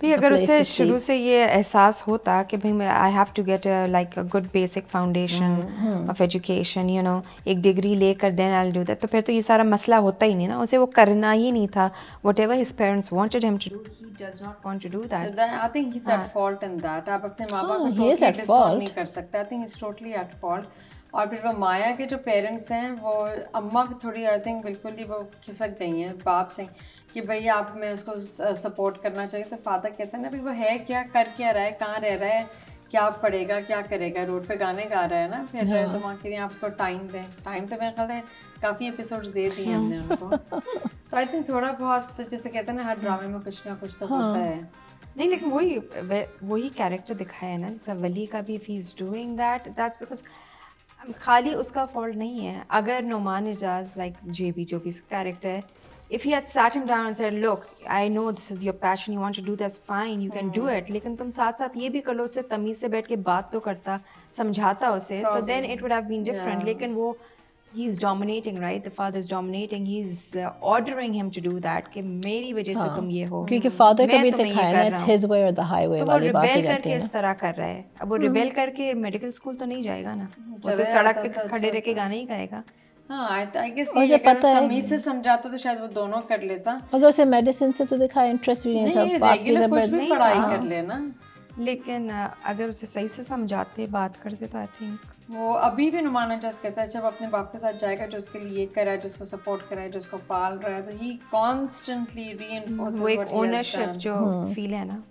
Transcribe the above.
भी अगर उसे शुरू से ये एहसास होता कि भाई मैं I have to get like a good basic foundation of education, you know, एक डिग्री लेकर then I will do that, तो फिर तो ये सारा मसला होता ही नहीं ना, उसे वो करना ही नहीं था। Whatever his parents wanted him to do, he does not want to do that. I think he is at fault in that. आप अपने माँ बाप को he is टोटली at डिसऑन fault. नहीं कर सकते। I think is totally at fault. और फिर वो माया के जो पेरेंट्स हैं, वो अम्मा भी थोड़ी आई थिंक बिल्कुल ही वो खिसक गई हैं बाप से कि भैया आप में उसको सपोर्ट करना चाहिए। तो फादर कहते हैं ना भाई वो है क्या, कर क्या रहा है, कहाँ रह रहा है, क्या पढ़ेगा, क्या करेगा, रोड पे गाने गा रहा है ना, फिर तो वहाँ के लिए आप उसको टाइम दें। टाइम तो मेरे ख्याल है काफ़ी एपिसोड्स दे दिए हमने उनको। तो आई थिंक थोड़ा बहुत जैसे कहते हैं ना हर ड्रामे में कुछ ना कुछ तो होता है। नहीं, लेकिन वही कैरेक्टर दिखाया है ना, जैसे वली का भी, if he is doing that that's because खाली उसका फॉल्ट नहीं है। अगर नोमान एजाज लाइक जेबी जो भी उसका कैरेक्टर है, if he had sat him down and said, look, I know this is your passion, you want to do this, fine, you can do it, लेकिन तुम साथ साथ ये भी कर लो, उससे तमीज से बैठ के बात तो करता, समझाता उसे, तो then it would have been different। लेकिन वो he's dominating, right, the father is dominating, he's ordering him to do that कि मेरी वजह से तुम ये हो, क्योंकि फादर का मैं भी तुम्हें ये दिखाया कर ना, रहा इट्स हूँ। हिज वे और द हाईवे तो वो वाली बात ही रिबेल रहती करके है इस तरह कर रहा है। अब वो रिबेल करके मेडिकल स्कूल तो नहीं जाएगा ना, वो तो चले सड़क जाता पे तो खड़े अच्छा रह के गाना ही गाएगा। हाँ आई गेस और ये जब अगर पता है- तमीज से समझाता तो शायद वो दोनों कर लेता। अगर उसे मेडिसिन से तो दिखाया इंटरेस्ट भी नहीं था, नहीं बाप की रेगुलर कुछ जबरदस्ती भी पढ़ाई था। कर लेना। लेकिन अगर उसे सही से समझाते, बात करते, तो आई थिंक वो अभी भी नुमान एजाज कहता है जब अपने बाप के साथ जाएगा जो उसके लिए ये कर रहा है, जो उसको सपोर्ट कर रहा है, जो उसको पाल रहा है, तो ही कॉन्स्टेंटली रीइंफोर्सेस वो एक what he has ownership done. जो फील है ना।